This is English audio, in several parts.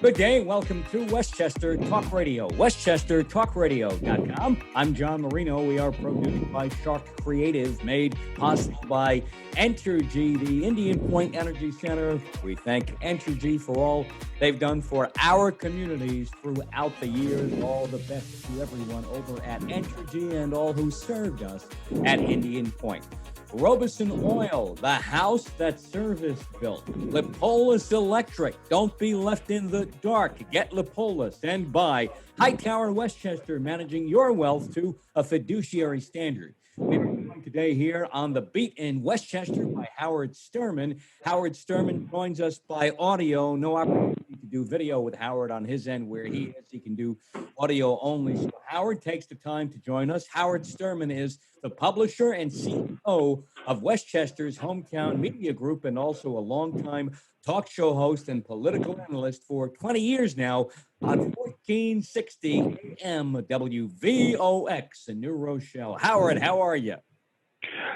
Good day. Welcome to Westchester Talk Radio, westchestertalkradio.com. I'm John Marino. We are produced by Sharc Creative, made possible by Entergy, the Indian Point Energy Center. We thank Entergy for all they've done for our communities throughout the years. All the best to everyone over at Entergy and all who served us at Indian Point. Robeson Oil, the house that service built. Lipolis Electric, don't be left in the dark. Get Lipolis. And by Hightower Westchester, managing your wealth to a fiduciary standard. We're joined today here on The Beat in Westchester by Howard Sturman. Howard Sturman joins us by audio. No opportunity to do video with Howard on his end where he is. He can do audio only. So Howard takes the time to join us. Howard Sturman is the publisher and CEO of Westchester's Hometown Media Group and also a longtime talk show host and political analyst for 20 years now on 1460 AM WVOX in New Rochelle. Howard, how are you?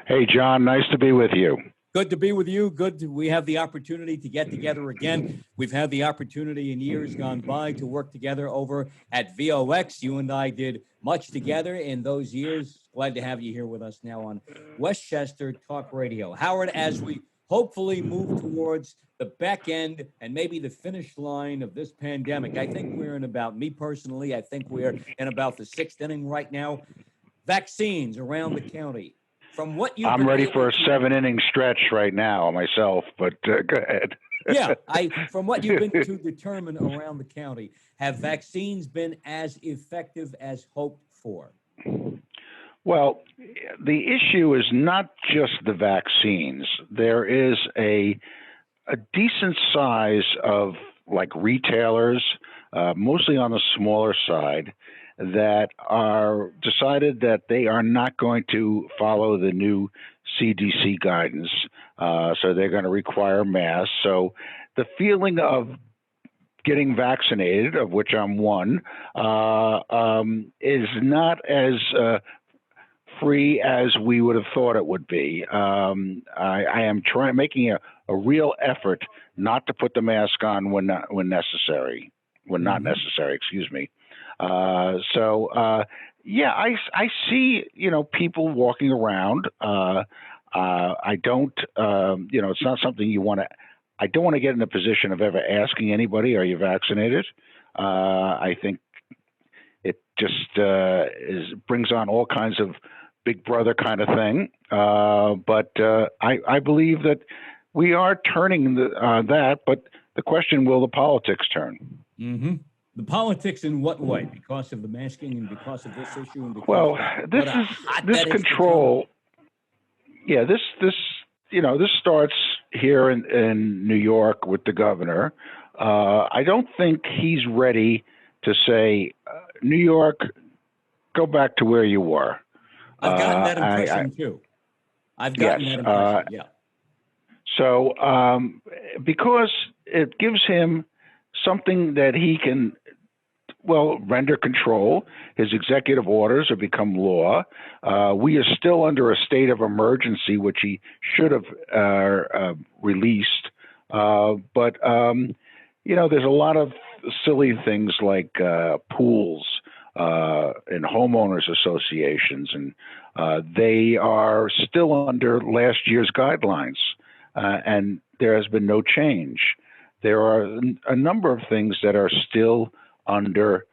Hey, John. Nice to be with you. Good to be with you. We have the opportunity to get together again. We've had the opportunity in years gone by to work together over at VOX. You and I did much together in those years. Glad to have you here with us now on Westchester Talk Radio. Howard, as we hopefully move towards the back end and maybe the finish line of this pandemic, I think we're in about, me personally, I think we're in about the sixth inning right now. Vaccines around the county. From what you've I'm ready for a 7-inning stretch right now myself, but go ahead. Yeah, from what you've been to determine around the county, have vaccines been as effective as hoped for? Well, the issue is not just the vaccines. There is a decent size of like retailers, mostly on the smaller side, that are decided that they are not going to follow the new CDC guidance. So they're going to require masks. So the feeling of getting vaccinated, of which I'm one, is not as free as we would have thought it would be. I am making a real effort not to put the mask on when not necessary. Excuse me. Yeah, I see, people walking around. I don't, it's not something I don't want to get in a position of ever asking anybody, are you vaccinated? I think it just brings on all kinds of big brother kind of thing. But I believe that we are turning that, but the question, will the politics turn? Mm-hmm. The politics in what way? Because of the masking and because of this issue? And this control. Yeah, this starts here in New York with the governor. I don't think he's ready to say, New York, go back to where you were. I've gotten that impression too. I've gotten that impression, yeah. So because it gives him something that he can, render control. His executive orders have become law. We are still under a state of emergency, which he should have released. But there's a lot of silly things like pools and homeowners associations, and they are still under last year's guidelines, and there has been no change. There are a number of things that are still under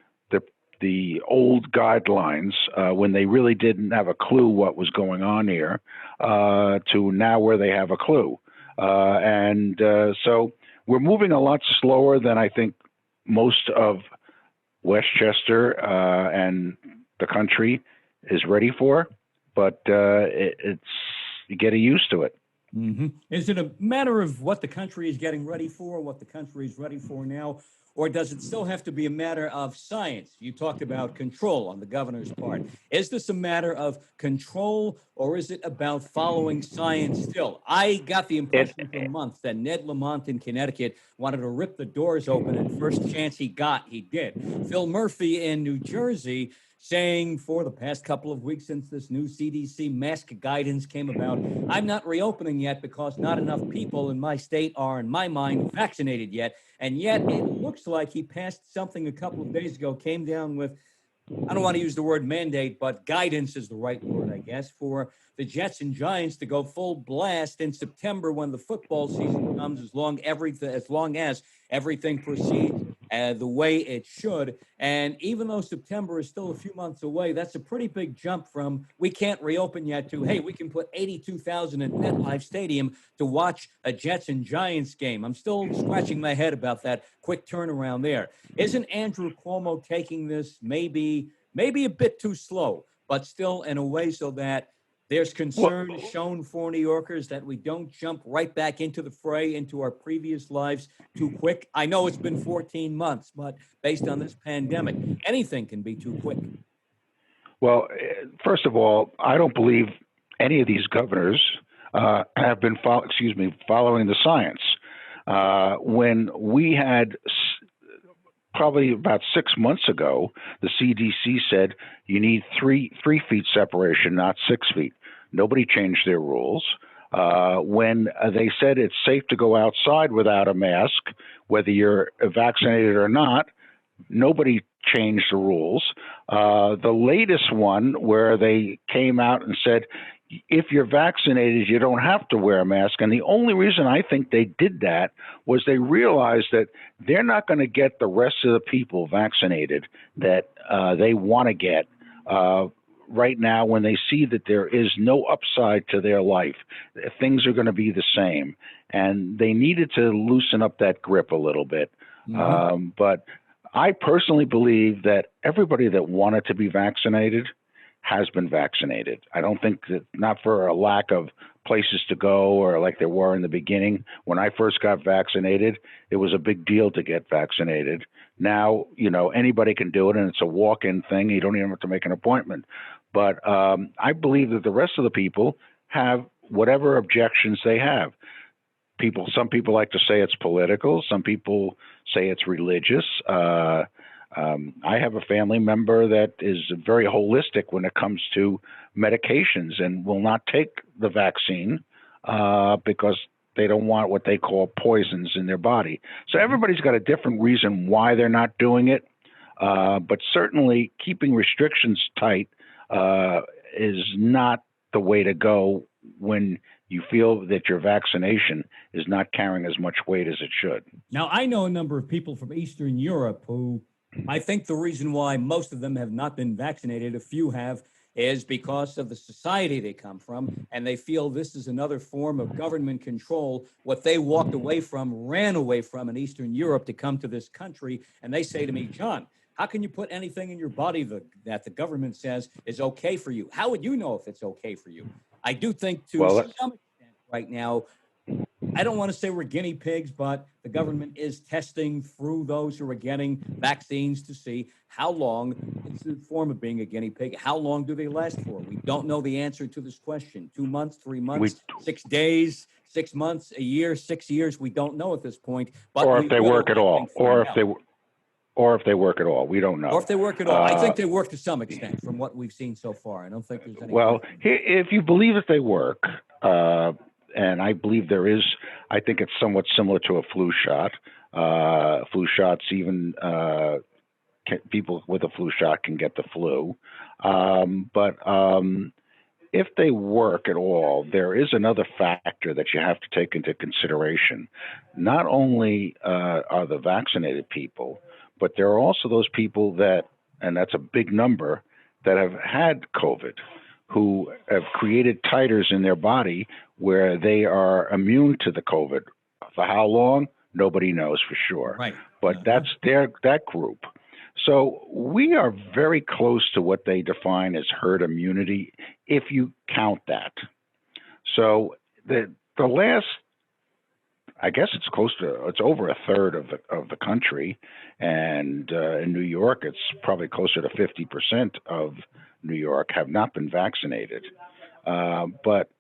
the old guidelines when they really didn't have a clue what was going on here to now where they have a clue. So we're moving a lot slower than I think most of Westchester and the country is ready for, but it's you get used to it. Mm-hmm. Is it a matter of what the country is getting ready for, what the country is ready for now, or does it still have to be a matter of science? You talked about control on the governor's part. Is this a matter of control, or is it about following science still? I got the impression for months that Ned Lamont in Connecticut wanted to rip the doors open, and first chance he got, he did. Phil Murphy in New Jersey saying for the past couple of weeks since this new CDC mask guidance came about, I'm not reopening yet because not enough people in my state are, in my mind, vaccinated yet. And yet it looks like he passed something a couple of days ago, came down with, I don't want to use the word mandate, but guidance is the right word, I guess, for the Jets and Giants to go full blast in September when the football season comes, as long as everything proceeds the way it should. And even though September is still a few months away, that's a pretty big jump from we can't reopen yet to, hey, we can put 82,000 in MetLife Stadium to watch a Jets and Giants game. I'm still scratching my head about that quick turnaround there. Isn't Andrew Cuomo taking this maybe a bit too slow, but still in a way so that there's concern shown for New Yorkers that we don't jump right back into the fray, into our previous lives too quick? I know it's been 14 months, but based on this pandemic, anything can be too quick. Well, first of all, I don't believe any of these governors have been following the science. When we had probably about 6 months ago, the CDC said you need three feet separation, not 6 feet. Nobody changed their rules. When they said it's safe to go outside without a mask, whether you're vaccinated or not, nobody changed the rules. The latest one where they came out and said, if you're vaccinated, you don't have to wear a mask. And the only reason I think they did that was they realized that they're not going to get the rest of the people vaccinated that they want to get right now when they see that there is no upside to their life. Things are going to be the same. And they needed to loosen up that grip a little bit. Mm-hmm. But I personally believe that everybody that wanted to be vaccinated has been vaccinated. I don't think that, not for a lack of places to go or like there were in the beginning. When I first got vaccinated, it was a big deal to get vaccinated. Now, anybody can do it, and it's a walk-in thing. You don't even have to make an appointment. But I believe that the rest of the people have whatever objections they have. Some people like to say it's political. Some people say it's religious. I have a family member that is very holistic when it comes to medications and will not take the vaccine because they don't want what they call poisons in their body. So everybody's got a different reason why they're not doing it. But certainly keeping restrictions tight is not the way to go when you feel that your vaccination is not carrying as much weight as it should. Now, I know a number of people from Eastern Europe who I think the reason why most of them have not been vaccinated, a few have, is because of the society they come from, and they feel this is another form of government control, what they walked away from, ran away from in Eastern Europe to come to this country. And they say to me, John, how can you put anything in your body that the government says is okay for you? How would you know if it's okay for you? I do think to some extent right now, I don't want to say we're guinea pigs, but the government is testing through those who are getting vaccines to see how long, it's the form of being a guinea pig, how long do they last for? We don't know the answer to this question. 2 months, 3 months, 6 days, 6 months, a year, 6 years. We don't know at this point. But or if they work at all, or if they work at all. We don't know. Or if they work at all. I think they work to some extent from what we've seen so far. I don't think there's any. Well, if you believe that they work, and I believe there is, I think it's somewhat similar to a flu shot. Flu shots, even people with a flu shot can get the flu. But if they work at all, there is another factor that you have to take into consideration. Not only are the vaccinated people, but there are also those people that, and that's a big number, that have had COVID, who have created titers in their body where they are immune to the COVID. For how long? Nobody knows for sure. Right. But that's that group. So we are very close to what they define as herd immunity, if you count that. So the last I guess it's over a third of the country, and in New York, it's probably closer to 50% of New York have not been vaccinated. But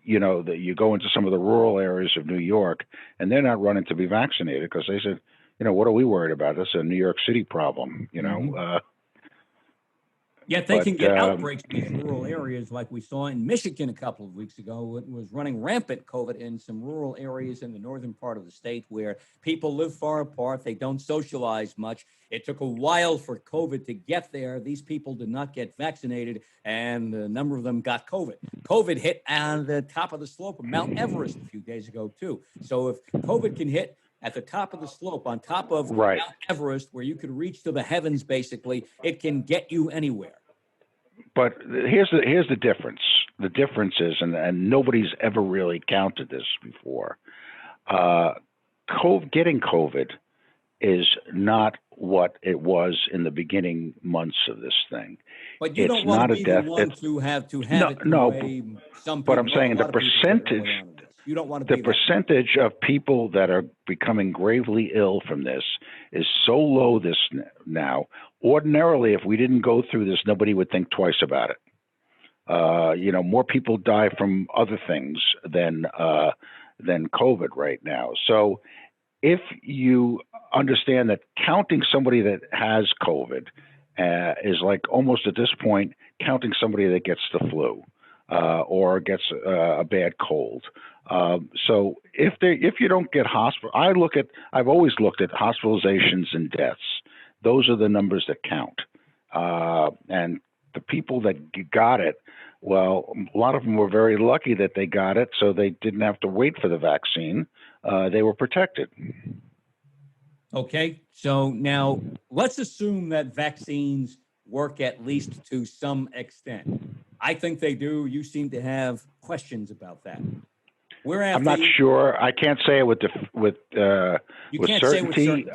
you go into some of the rural areas of New York, and they're not running to be vaccinated because they said, what are we worried about? This is a New York City problem, Yet they can get outbreaks in these rural areas like we saw in Michigan a couple of weeks ago. It was running rampant COVID in some rural areas in the northern part of the state where people live far apart. They don't socialize much. It took a while for COVID to get there. These people did not get vaccinated, and a number of them got COVID. COVID hit on the top of the slope of Mount Everest a few days ago, too. So if COVID can hit at the top of the slope, on top of Mount Everest, where you could reach to the heavens, basically, it can get you anywhere. But here's the difference. The difference is, and nobody's ever really counted this before, getting COVID is not what it was in the beginning months of this thing. But you don't want to be the one to have it the way some people. But I'm saying the percentage. You don't want to be the percentage of people that are becoming gravely ill from this is so low now. Ordinarily, if we didn't go through this, nobody would think twice about it. More people die from other things than COVID right now. So if you understand that counting somebody that has COVID is like almost at this point counting somebody that gets the flu or gets a bad cold. So if you don't get I've always looked at hospitalizations and deaths. Those are the numbers that count. And the people that got it, well, a lot of them were very lucky that they got it, so they didn't have to wait for the vaccine. They were protected. Okay, so now let's assume that vaccines work at least to some extent. I think they do. You seem to have questions about that. I'm not sure. I can't say it with certainty.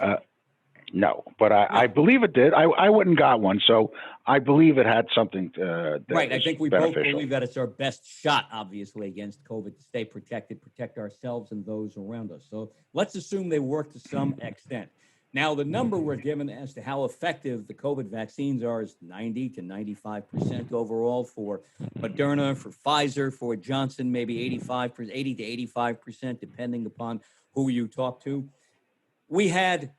No, but I believe it did. I wouldn't got one, so I believe it had something right. I think we beneficial. Both believe that it's our best shot, obviously, against COVID to stay protected, protect ourselves and those around us. So let's assume they work to some extent. Now, the number we're given as to how effective the COVID vaccines are is 90 to 95% overall for Moderna, for Pfizer, for Johnson, maybe 80 to 85%, depending upon who you talk to. We had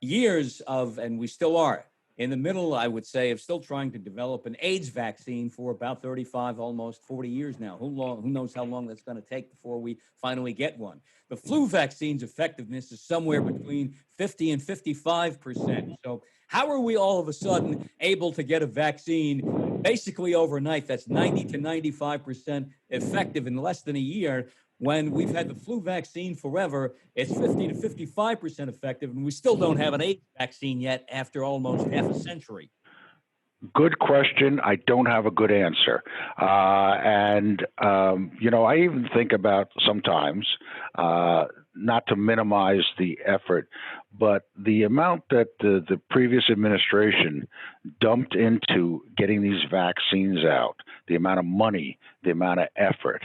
years of, and we still are, in the middle, I would say, of still trying to develop an AIDS vaccine for about 35, almost 40 years now. Who knows how long that's going to take before we finally get one. The flu vaccine's effectiveness is somewhere between 50 and 55%. So how are we all of a sudden able to get a vaccine basically overnight that's 90 to 95% effective in less than a year when we've had the flu vaccine forever? It's 50 to 55% effective, and we still don't have an AIDS vaccine yet after almost half a century. Good question. I don't have a good answer. I even think about sometimes, not to minimize the effort, but the amount that the previous administration dumped into getting these vaccines out, the amount of money, the amount of effort.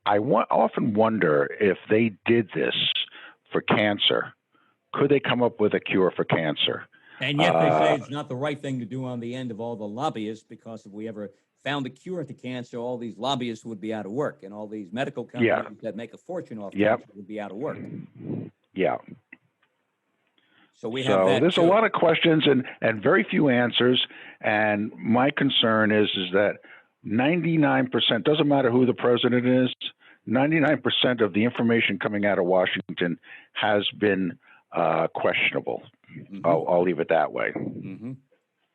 I often wonder if they did this for cancer, could they come up with a cure for cancer? And yet they say it's not the right thing to do on the end of all the lobbyists, because if we ever found a cure to cancer, all these lobbyists would be out of work, and all these medical companies that make a fortune off cancer would be out of work. Yeah. So we have that there's too. a lot of questions and very few answers. And my concern is that 99%, doesn't matter who the president is, 99% of the information coming out of Washington has been questionable. Mm-hmm. I'll leave it that way. Mm-hmm.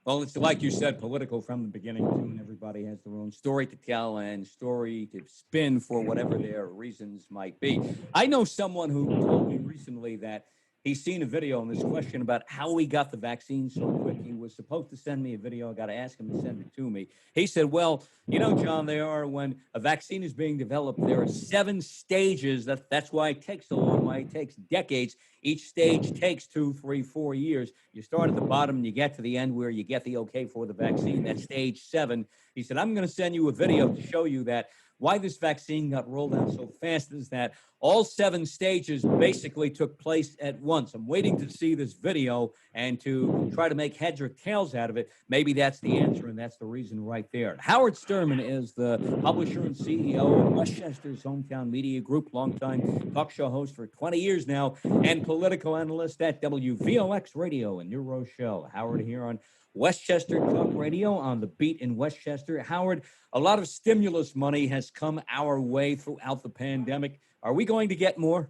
Well, it's like you said, political from the beginning, too, and everybody has their own story to tell and story to spin for whatever their reasons might be. I know someone who told me recently that he's seen a video on this question about how he got the vaccine so quick. He was supposed to send me a video. I got to ask him to send it to me. He said, well, John, when a vaccine is being developed, there are 7 stages. That's why it takes so long, why it takes decades. Each stage takes 2, 3, 4 years. You start at the bottom and you get to the end where you get the okay for the vaccine. That's stage 7. He said, I'm going to send you a video to show you that why this vaccine got rolled out so fast is that all 7 stages basically took place at once. I'm waiting to see this video and to try to make heads or tails out of it. Maybe that's the answer, and that's the reason right there. Howard Sturman is the publisher and CEO of Westchester's Hometown Media Group, longtime talk show host for 20 years now, and political analyst at WVOX Radio in New Rochelle. Howard here on Westchester Talk Radio on the beat in Westchester. Howard, a lot of stimulus money has come our way throughout the pandemic. Are we going to get more?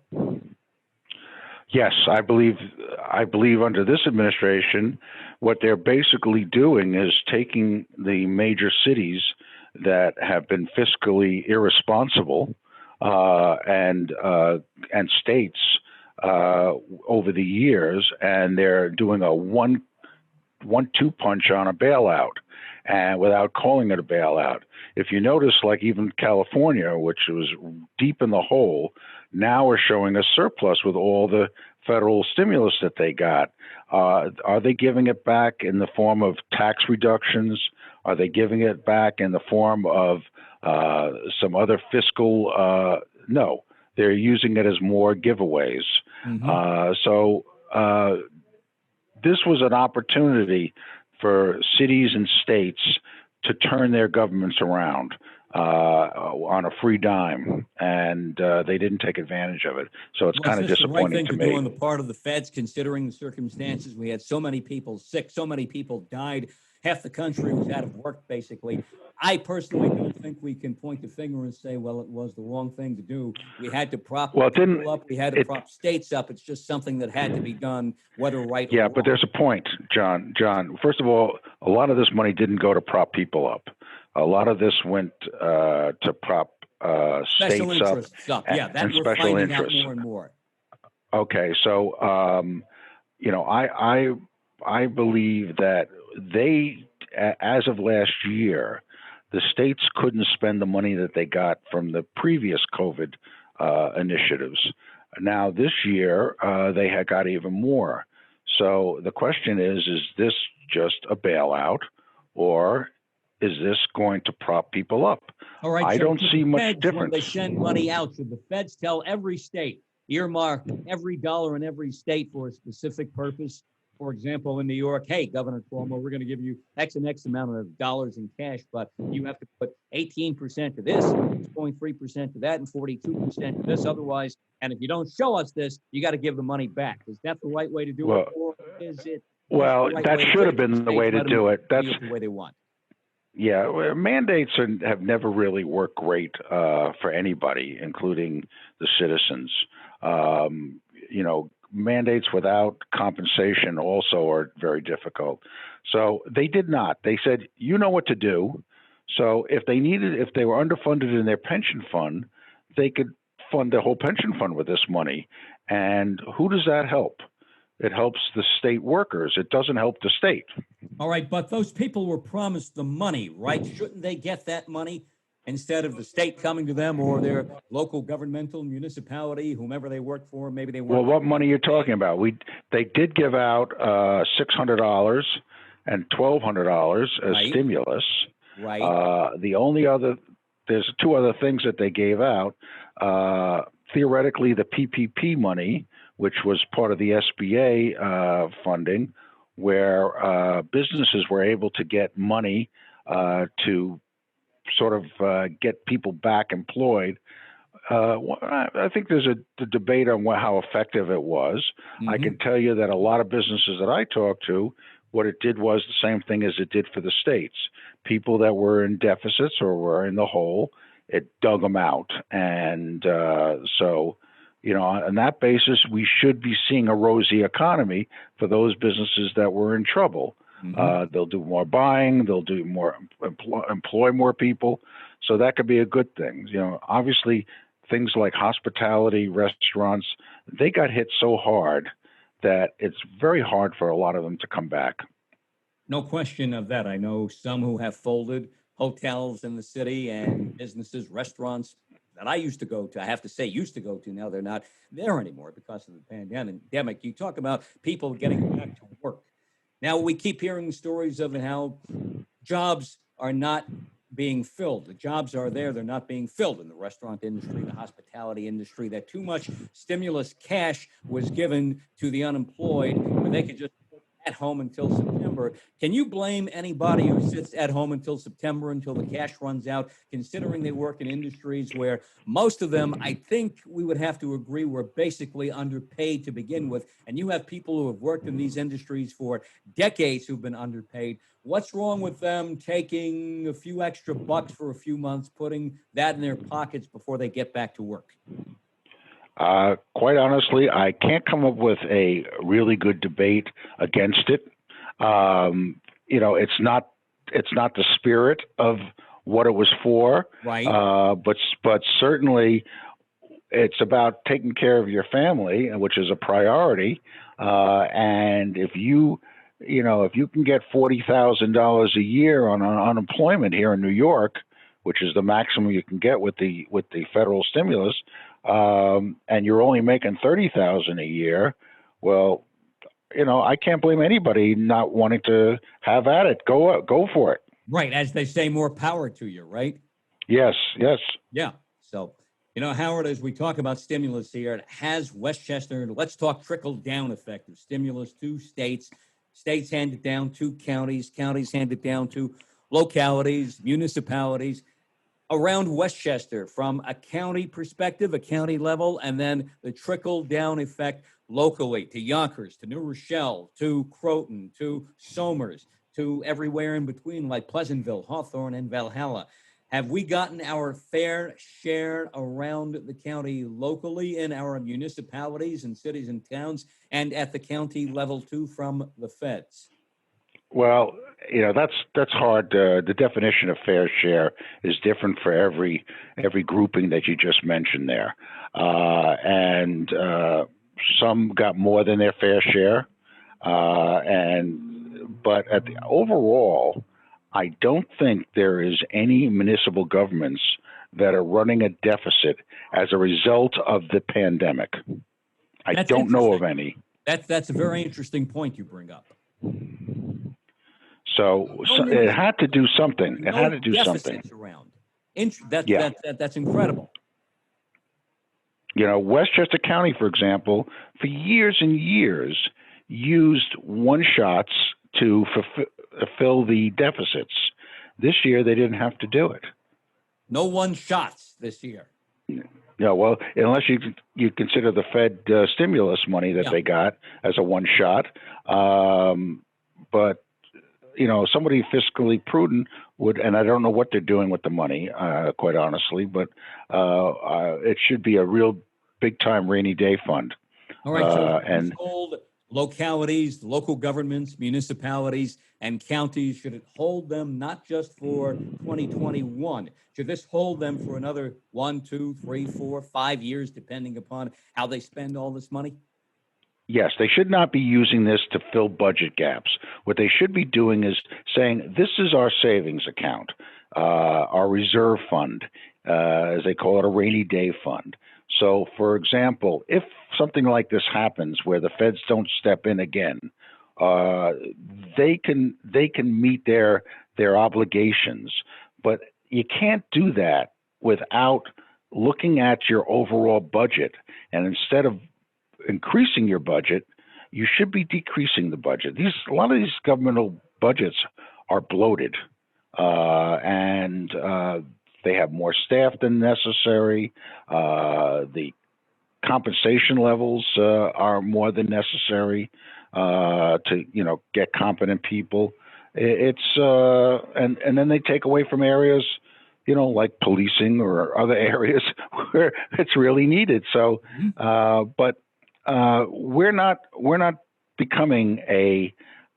Yes, I believe under this administration, what they're basically doing is taking the major cities that have been fiscally irresponsible and states over the years, and they're doing a one-two punch on a bailout, and without calling it a bailout. If you notice, like even California, which was deep in the hole, now we're showing a surplus with all the federal stimulus that they got. Are they giving it back in the form of tax reductions? Are they giving it back in the form of some other fiscal? No, they're using it as more giveaways. So this was an opportunity for cities and states to turn their governments around on a free dime, and they didn't take advantage of it. So it's kind of disappointing to me. Was this the right thing to do on the part of the feds, considering the circumstances? We had so many people sick, so many people died. Half the country was out of work, basically. I personally don't think we can point the finger and say, well, it was the wrong thing to do. We had to prop people up. We had to prop states up. It's just something that had to be done, whether right or wrong. Yeah, but there's a point, John. First of all, a lot of this money didn't go to prop people up. A lot of this went to prop special states up. Stuff. Yeah, that we're special finding interests. out more and more. Okay, so I believe that they, as of last year, the states couldn't spend the money that they got from the previous COVID initiatives. Now this year, they had got even more. So the question is this just a bailout, or is this going to prop people up? All right, I don't see much difference. When they send money out, should the feds tell every state, earmark every dollar in every state for a specific purpose? For example, in New York, hey, Governor Cuomo, we're going to give you X and X amount of dollars in cash, but you have to put 18% to this, 6.3% to that, and 42% to this. Otherwise, and if you don't show us this, you got to give the money back. Is that the right way to do it, or is it? Well, that should have been the way to do it. That's the way they want. Yeah, mandates have never really worked great for anybody, including the citizens. Mandates without compensation also are very difficult. So they did not. They said, you know what to do. So if they were underfunded in their pension fund, they could fund the whole pension fund with this money. And who does that help? It helps the state workers. It doesn't help the state. All right, but those people were promised the money, right? Shouldn't they get that money instead of the state coming to them or their local governmental municipality, whomever they work for? Maybe they work. Well, what money are you talking about? They did give out $600 and $1,200 as stimulus. Right. There's 2 other things that they gave out. Theoretically, the PPP money, which was part of the SBA funding, where businesses were able to get money to sort of get people back employed. I think there's a debate on how effective it was. Mm-hmm. I can tell you that a lot of businesses that I talked to, what it did was the same thing as it did for the states. People that were in deficits or were in the hole, it dug them out. And so, on that basis, we should be seeing a rosy economy for those businesses that were in trouble. Mm-hmm. They'll do more buying. They'll do more, employ more people. So that could be a good thing. Obviously, things like hospitality, restaurants, they got hit so hard that it's very hard for a lot of them to come back. No question of that. I know some who have folded, hotels in the city and businesses, restaurants that I used to go to. I have to say used to go to. Now they're not there anymore because of the pandemic. You talk about people getting back to work. Now we keep hearing stories of how jobs are not being filled. The jobs are there. They're not being filled in the restaurant industry, the hospitality industry, that too much stimulus cash was given to the unemployed where they could just sit at home until September. Can you blame anybody who sits at home until September, until the cash runs out, considering they work in industries where most of them, I think we would have to agree, were basically underpaid to begin with? And you have people who have worked in these industries for decades who've been underpaid. What's wrong with them taking a few extra bucks for a few months, putting that in their pockets before they get back to work? Quite honestly, I can't come up with a really good debate against it. It's not the spirit of what it was for, right? But certainly, it's about taking care of your family, which is a priority. And if you can get $40,000 a year on unemployment here in New York, which is the maximum you can get with the federal stimulus, and you're only making $30,000 a year, well, I can't blame anybody not wanting to have at it. Go for it. Right, as they say, more power to you, right? Yes. Yeah. So, Howard, as we talk about stimulus here, it has Westchester. Let's talk trickle-down effect of stimulus to states. States hand it down to counties. Counties hand it down to localities, municipalities. Around Westchester, from a county perspective, a county level, and then the trickle-down effect locally to Yonkers, to New Rochelle, to Croton, to Somers, to everywhere in between, like Pleasantville, Hawthorne, and Valhalla. Have we gotten our fair share around the county locally in our municipalities and cities and towns, and at the county level too from the feds? Well, that's hard. The definition of fair share is different for every grouping that you just mentioned there, and some got more than their fair share, but overall, I don't think there is any municipal governments that are running a deficit as a result of the pandemic. I don't know of any. That's a very interesting point you bring up. So it had to do something. It had to do something. Around. That's incredible. Westchester County, for example, for years and years, used one-shots to fill the deficits. This year, they didn't have to do it. No one-shots this year. Yeah, well, unless you consider the Fed stimulus money that they got as a one-shot. But somebody fiscally prudent would, and I don't know what they're doing with the money, quite honestly, but it should be a real big-time rainy day fund. All right, so and hold localities, local governments, municipalities, and counties, should it hold them not just for 2021? Should this hold them for another 1, 2, 3, 4, 5 years, depending upon how they spend all this money? Yes, they should not be using this to fill budget gaps. What they should be doing is saying, this is our savings account, our reserve fund, as they call it, a rainy day fund. So, for example, if something like this happens where the feds don't step in again, they can meet their obligations, but you can't do that without looking at your overall budget. And instead of increasing your budget, you should be decreasing the budget. A lot of these governmental budgets are bloated, and they have more staff than necessary. The compensation levels are more than necessary to get competent people. And then they take away from areas, like policing or other areas where it's really needed. So, but we're not becoming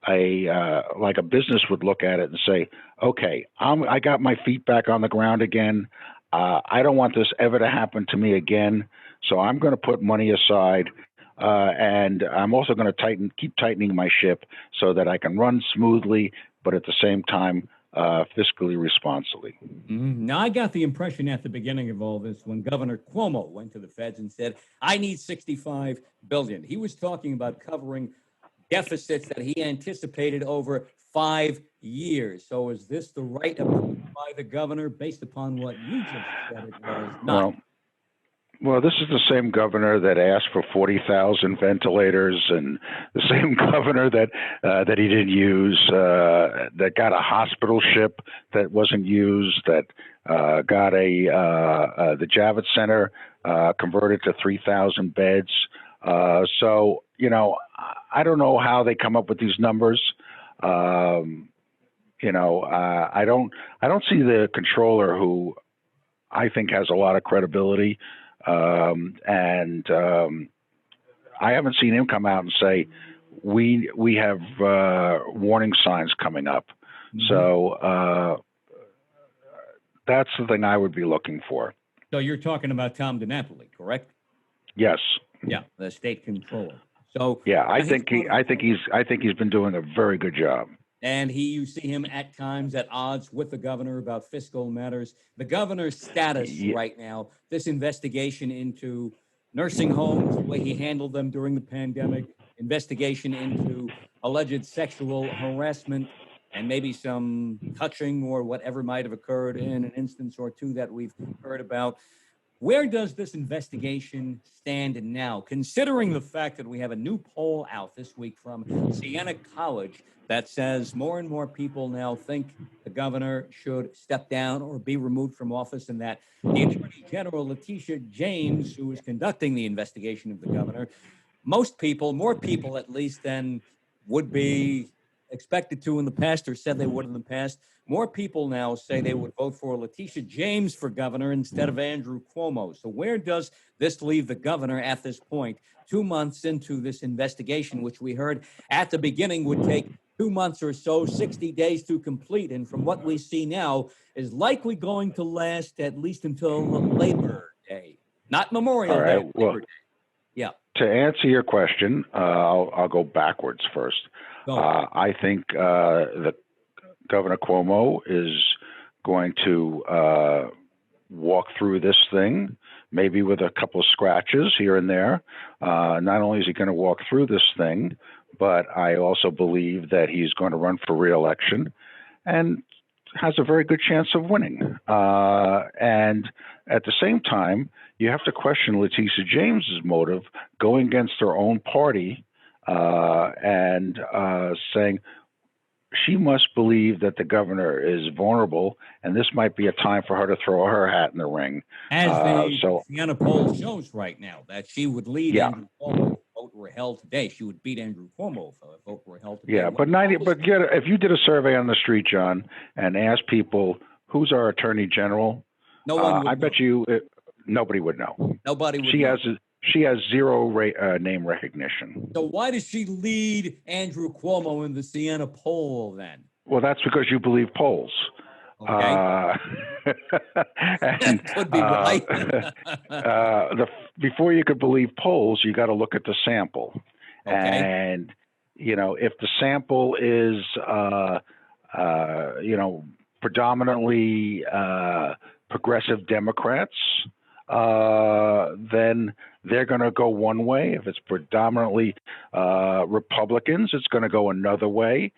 like a business would look at it and say, okay, I got my feet back on the ground again. I don't want this ever to happen to me again. So I'm going to put money aside, and I'm also going to keep tightening my ship so that I can run smoothly, but at the same time, fiscally responsibly. Now, I got the impression at the beginning of all this when Governor Cuomo went to the feds and said, I need $65 billion. He was talking about covering deficits that he anticipated over 5 years. So is this the right approach by the governor based upon what you just said it was not? Well, this is the same governor that asked for 40,000 ventilators, and the same governor that he didn't use, that got a hospital ship that wasn't used, that got the Javits Center converted to 3,000 beds. So, I don't know how they come up with these numbers. I don't see the controller, who I think has a lot of credibility. And I haven't seen him come out and say, we have warning signs coming up. Mm-hmm. So that's the thing I would be looking for. So you're talking about Tom DiNapoli, correct? Yes. Yeah, the state controller. So yeah, I think he's been doing a very good job. And you see him at times at odds with the governor about fiscal matters. The governor's status right now, this investigation into nursing homes, the way he handled them during the pandemic, investigation into alleged sexual harassment, and maybe some touching or whatever might have occurred in an instance or two that we've heard about. Where does this investigation stand now, considering the fact that we have a new poll out this week from Siena College that says more and more people now think the governor should step down or be removed from office, and that the Attorney General, Letitia James, who is conducting the investigation of the governor, most people, more people at least than would be expected to in the past or said they would in the past, more people now say they would vote for Letitia James for governor instead of Andrew Cuomo. So where does this leave the governor at this point, 2 months into this investigation, which we heard at the beginning would take 2 months or so, 60 days to complete, and from what we see now is likely going to last at least until Labor Day, not Memorial Day. Right. Well, Labor Day. Yeah. To answer your question, I'll go backwards first. I think the Governor Cuomo is going to walk through this thing, maybe with a couple of scratches here and there. Not only is he going to walk through this thing, but I also believe that he's going to run for re-election and has a very good chance of winning. And at the same time, you have to question Letitia James's motive going against her own party and saying she must believe that the governor is vulnerable, and this might be a time for her to throw her hat in the ring. As the Siena poll shows right now, that she would lead Andrew Cuomo if a vote were held today. She would beat Andrew Cuomo if a vote were held today. Yeah, if you did a survey on the street, John, and asked people who's our attorney general, no one would I bet you nobody would know. Nobody would know. She has zero name recognition. So why does she lead Andrew Cuomo in the Siena poll then? Well, that's because you believe polls. Okay. And, could be right. Before you could believe polls, you got to look at the sample. Okay. And, if the sample is, predominantly progressive Democrats, then they're going to go one way. If it's predominantly Republicans, it's going to go another way.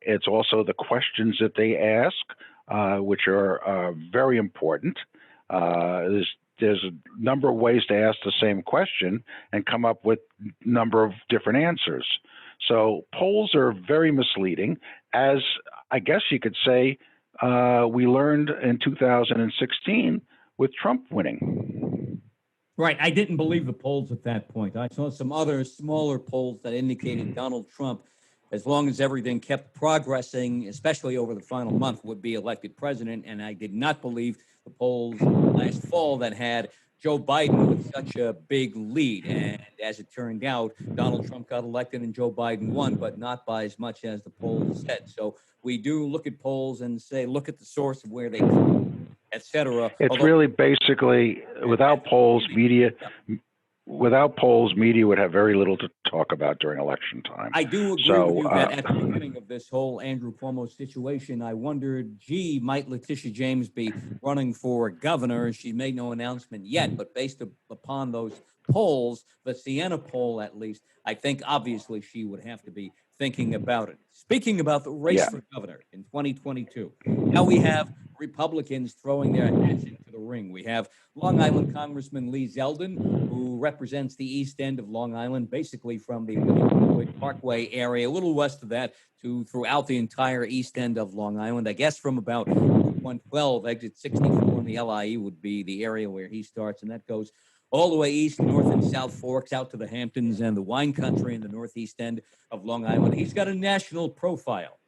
It's also the questions that they ask, which are very important. There's a number of ways to ask the same question and come up with a number of different answers. So polls are very misleading, as I guess you could say we learned in 2016 with Trump winning. Right. I didn't believe the polls at that point. I saw some other smaller polls that indicated Donald Trump, as long as everything kept progressing, especially over the final month, would be elected president. And I did not believe the polls last fall that had Joe Biden with such a big lead. And as it turned out, Donald Trump got elected and Joe Biden won, but not by as much as the polls said. So we do look at polls and say, look at the source of where they come, et cetera. It's really basically, without polls, media would have very little to talk about during election time. I do agree with you that at the beginning of this whole Andrew Cuomo situation, I wondered, might Letitia James be running for governor? She made no announcement yet, but based upon those polls, the Siena poll at least, I think obviously she would have to be thinking about it. Speaking about the race for governor in 2022, now we have Republicans throwing their hats into the ring. We have Long Island Congressman Lee Zeldin, who represents the east end of Long Island, basically from the Parkway area, a little west of that, to throughout the entire east end of Long Island. I guess from about 112, exit 64 in the LIE would be the area where he starts, and that goes all the way east, north, and south forks out to the Hamptons and the wine country in the northeast end of Long Island. He's got a national profile.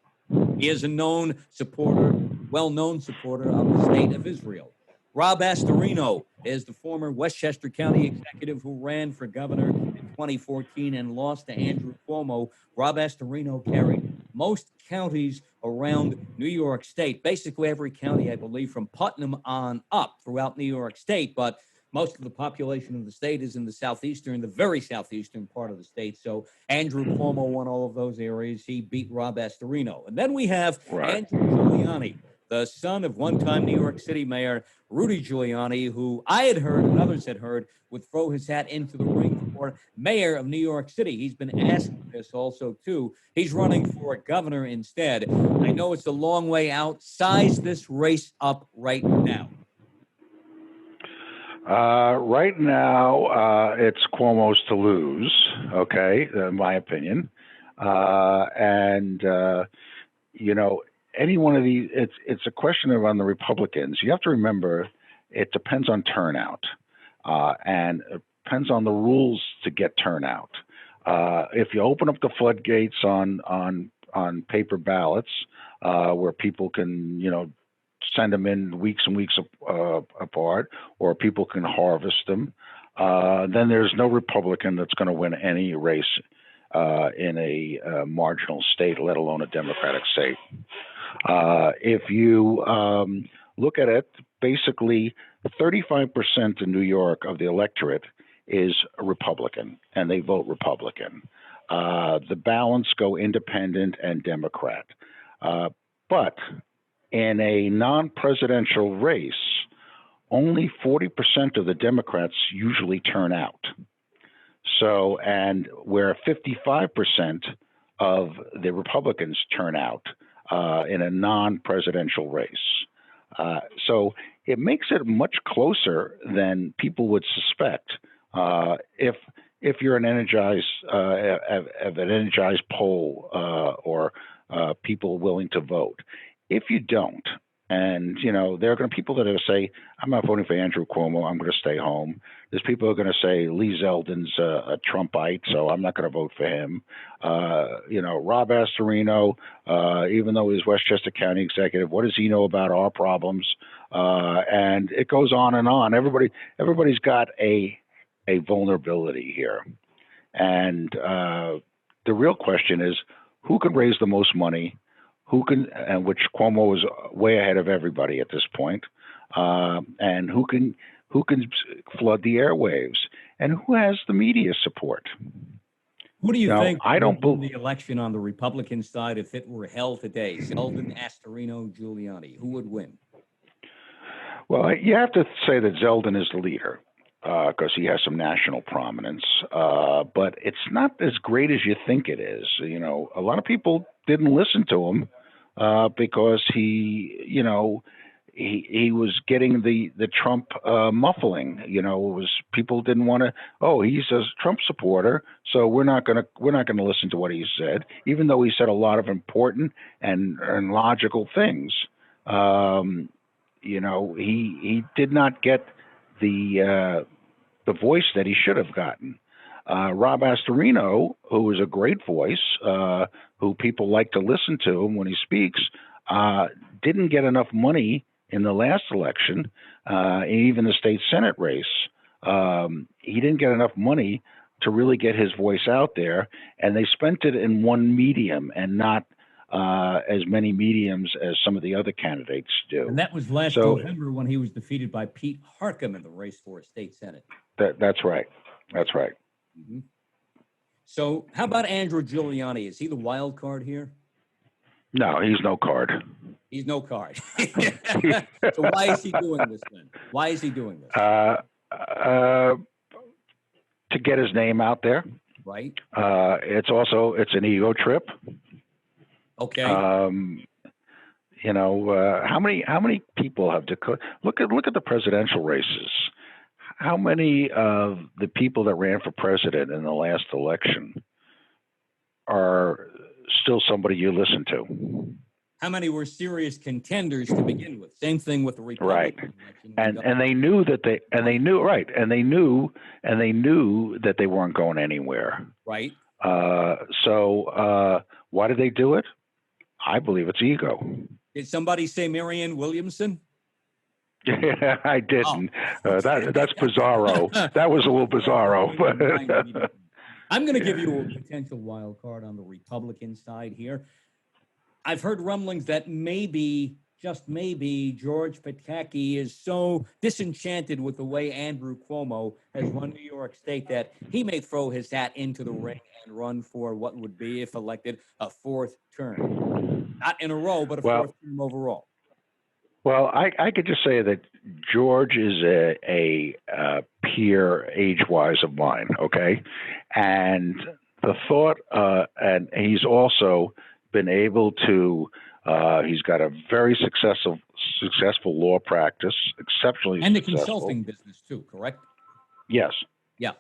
He is a well-known supporter of the state of Israel. Rob Astorino is the former Westchester County executive who ran for governor in 2014 and lost to Andrew Cuomo. Rob Astorino carried most counties around New York State, basically every county, I believe, from Putnam on up throughout New York State, but most of the population of the state is in the very southeastern part of the state. So Andrew Cuomo won all of those areas. He beat Rob Astorino. And then we have Andrew Giuliani, the son of one-time New York City Mayor Rudy Giuliani, who I had heard and others had heard would throw his hat into the ring for mayor of New York City. He's been asked this also, too. He's running for governor instead. I know it's a long way out. Size this race up right now. Right now, it's Cuomo's to lose, okay, in my opinion. Any one of these, it's a question of on the Republicans. You have to remember, it depends on turnout, and it depends on the rules to get turnout. If you open up the floodgates on paper ballots, where people can, send them in weeks and weeks apart, or people can harvest them, then there's no Republican that's going to win any race in a marginal state, let alone a Democratic state. If you look at it, basically 35% in New York of the electorate is a Republican, and they vote Republican. The balance go independent and Democrat. But in a non-presidential race, only 40% of the Democrats usually turn out. So, and where 55% of the Republicans turn out in a non-presidential race. So it makes it much closer than people would suspect if you're an energized poll or people willing to vote. If you don't, and there are going to be people that are going to say, "I'm not voting for Andrew Cuomo. I'm going to stay home." There's people who are going to say Lee Zeldin's a Trumpite, so I'm not going to vote for him. Rob Astorino, even though he's Westchester County executive, what does he know about our problems? And it goes on and on. Everybody's got a vulnerability here, and the real question is, who can raise the most money? Who can, and which Cuomo is way ahead of everybody at this point, and who can flood the airwaves, and who has the media support? Who do you think I don't believe the election on the Republican side if it were held today? Zeldin, Astorino, Giuliani. Who would win? Well, you have to say that Zeldin is the leader because he has some national prominence, but it's not as great as you think it is. A lot of people didn't listen to him because he was getting the Trump muffling. It was people didn't want to. Oh, he's a Trump supporter, so we're not gonna listen to what he said, even though he said a lot of important and logical things. He did not get the voice that he should have gotten. Rob Astorino, who is a great voice, who people like to listen to him when he speaks, didn't get enough money in the last election, even the state Senate race. He didn't get enough money to really get his voice out there, and they spent it in one medium and not as many mediums as some of the other candidates do. And that was last November when he was defeated by Pete Harckham in the race for a state Senate. That's right. That's right. Mm-hmm. So how about Andrew Giuliani? Is he the wild card here? No, he's no card. He's no card. So why is he doing this then? Why is he doing this? To get his name out there. Right. It's an ego trip. Okay. How many people have look at the presidential races? How many of the people that ran for president in the last election are still somebody you listen to? How many were serious contenders to begin with? Same thing with the Republican election. And they knew that they knew that they weren't going anywhere. Right. So why did they do it? I believe it's ego. Did somebody say Marianne Williamson? Yeah, I didn't. That's bizarro. That was a little bizarro. I'm going to give you a potential wild card on the Republican side here. I've heard rumblings that maybe, just maybe, George Pataki is so disenchanted with the way Andrew Cuomo has run New York State that he may throw his hat into the ring and run for what would be, if elected, a fourth term. Not in a row, but a fourth term overall. Well, I could just say that George is a peer age-wise of mine, okay? And the thought, and he's also been able to, he's got a very successful law practice, exceptionally and the successful. Consulting business too, correct? Yes. Yeah.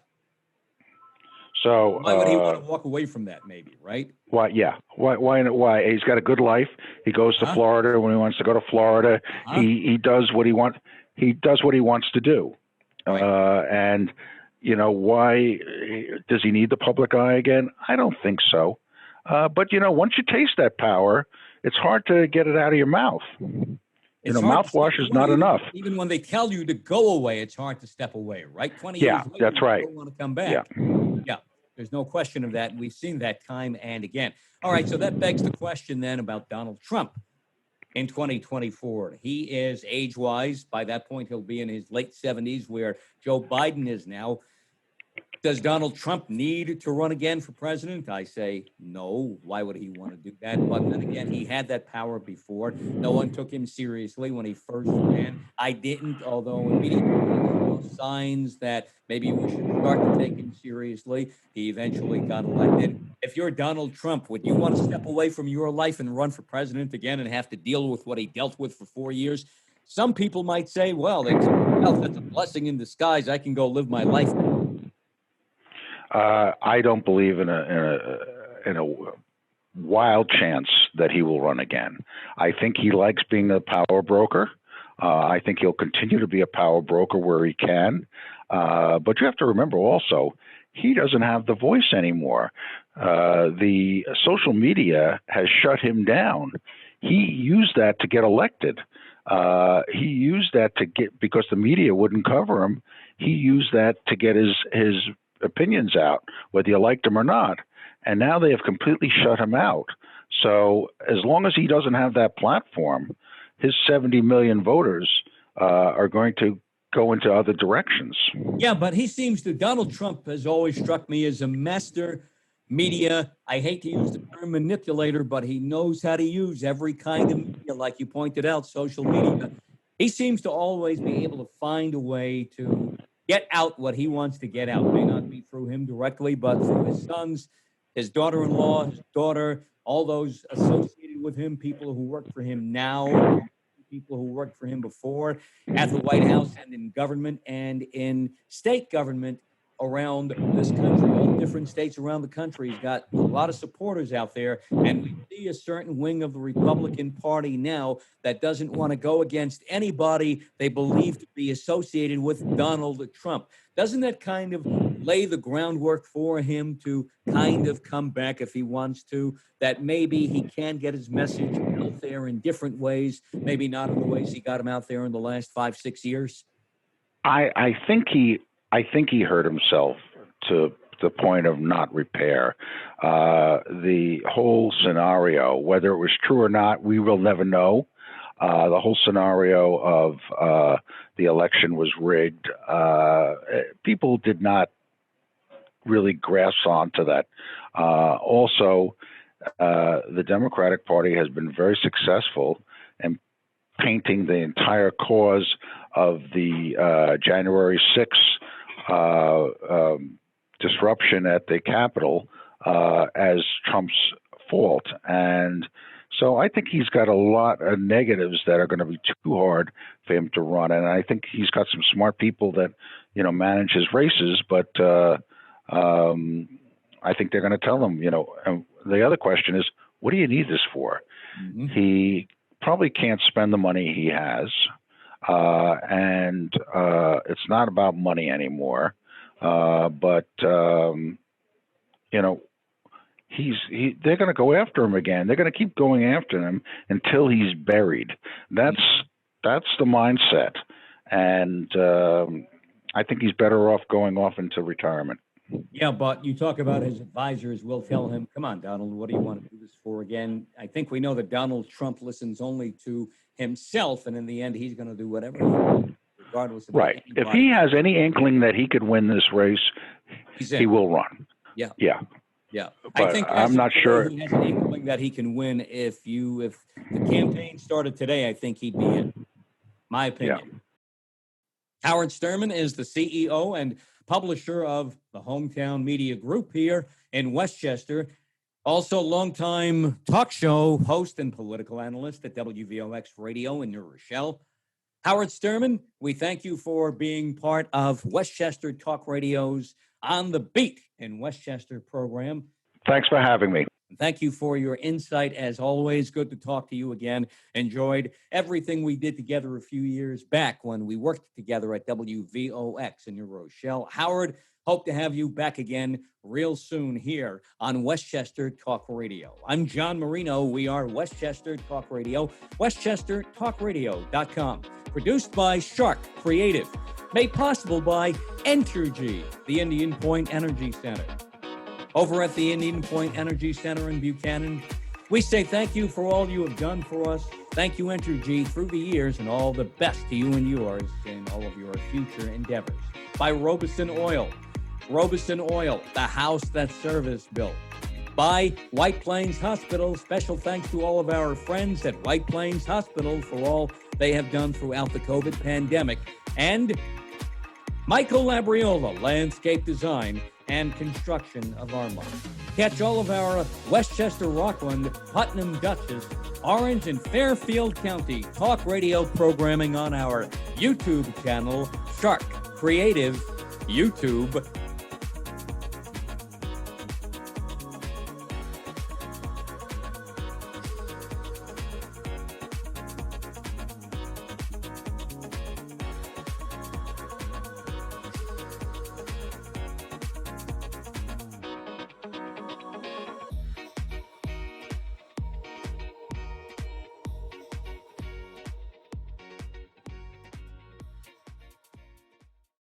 So why would he want to walk away from that? Maybe, right? Why? Yeah. Why? He's got a good life. He goes to Florida when he wants to go to Florida. He does what he wants. He does what he wants to do. Right. And why does he need the public eye again? I don't think so. But once you taste that power, it's hard to get it out of your mouth. Mouthwash is not enough. Even when they tell you to go away, it's hard to step away, right? 20 years later, that's right. You don't want to come back. Yeah. There's no question of that. We've seen that time and again. All right, so that begs the question then about Donald Trump in 2024. He is age-wise. By that point, he'll be in his late 70s, where Joe Biden is now. Does Donald Trump need to run again for president? I say no. Why would he want to do that? But then again, he had that power before. No one took him seriously when he first ran. I didn't, although immediately saw signs that maybe we should start to take him seriously. He eventually got elected. If you're Donald Trump, would you want to step away from your life and run for president again and have to deal with what he dealt with for 4 years? Some people might say, well, that's a blessing in disguise. I can go live my life now. I don't believe in a wild chance that he will run again. I think he likes being a power broker. I think he'll continue to be a power broker where he can. But you have to remember also, he doesn't have the voice anymore. The social media has shut him down. He used that to get elected. He used that because the media wouldn't cover him. He used that to get his opinions out, whether you liked him or not. And now they have completely shut him out. So as long as he doesn't have that platform, his 70 million voters are going to go into other directions. Yeah, but Donald Trump has always struck me as a master media. I hate to use the term manipulator, but he knows how to use every kind of media, like you pointed out, social media. He seems to always be able to find a way to get out what he wants to get out. May not be through him directly, but through his sons, his daughter-in-law, his daughter, all those associated with him, people who work for him now, people who worked for him before at the White House and in government and in state government around this country. All different states around the country. He's got a lot of supporters out there, and we see a certain wing of the Republican Party now that doesn't want to go against anybody they believe to be associated with Donald Trump. Doesn't that kind of lay the groundwork for him to kind of come back if he wants to, that maybe he can get his message out there in different ways, maybe not in the ways he got him out there in the last 5-6 years? I think he hurt himself to the point of not repair. The whole scenario, whether it was true or not, we will never know. The whole scenario of the election was rigged. People did not really grasp onto that. Also, the Democratic Party has been very successful in painting the entire cause of the January 6th disruption at the Capitol as Trump's fault. And so I think he's got a lot of negatives that are going to be too hard for him to run. And I think he's got some smart people that, manage his races, but I think they're going to tell him, and the other question is, what do you need this for? Mm-hmm. He probably can't spend the money he has. And it's not about money anymore. But they're going to go after him again. They're going to keep going after him until he's buried. That's the mindset. And I think he's better off going off into retirement. Yeah, but you talk about his advisors will tell him, come on, Donald, what do you want to do this for again? I think we know that Donald Trump listens only to himself, and in the end, he's going to do whatever he wants, regardless of right. Anybody. If he has any inkling that he could win this race, he will run. Yeah. Yeah. Yeah. But I think I'm not sure. He has an inkling that he can win. If the campaign started today, I think he'd be in. My opinion. Yeah. Howard Sturman is the CEO and publisher of the Hometown Media Group here in Westchester. Also, longtime talk show host and political analyst at WVOX Radio in New Rochelle. Howard Sturman, we thank you for being part of Westchester Talk Radio's On the Beat in Westchester program. Thanks for having me. Thank you for your insight, as always. Good to talk to you again. Enjoyed everything we did together a few years back when we worked together at WVOX in New Rochelle. Howard, hope to have you back again real soon here on Westchester Talk Radio. I'm John Marino. We are Westchester Talk Radio, westchestertalkradio.com. Produced by Sharc Creative. Made possible by Entergy, the Indian Point Energy Center. Over at the Indian Point Energy Center in Buchanan, we say thank you for all you have done for us. Thank you, Entergy, through the years, and all the best to you and yours in all of your future endeavors. By Robeson Oil. Robeson Oil, the house that service built. By White Plains Hospital. Special thanks to all of our friends at White Plains Hospital for all they have done throughout the COVID pandemic. And Michael Labriola, landscape design and construction of Armonk. Catch all of our Westchester, Rockland, Putnam, Dutchess, Orange, and Fairfield County talk radio programming on our YouTube channel, Sharc Creative YouTube.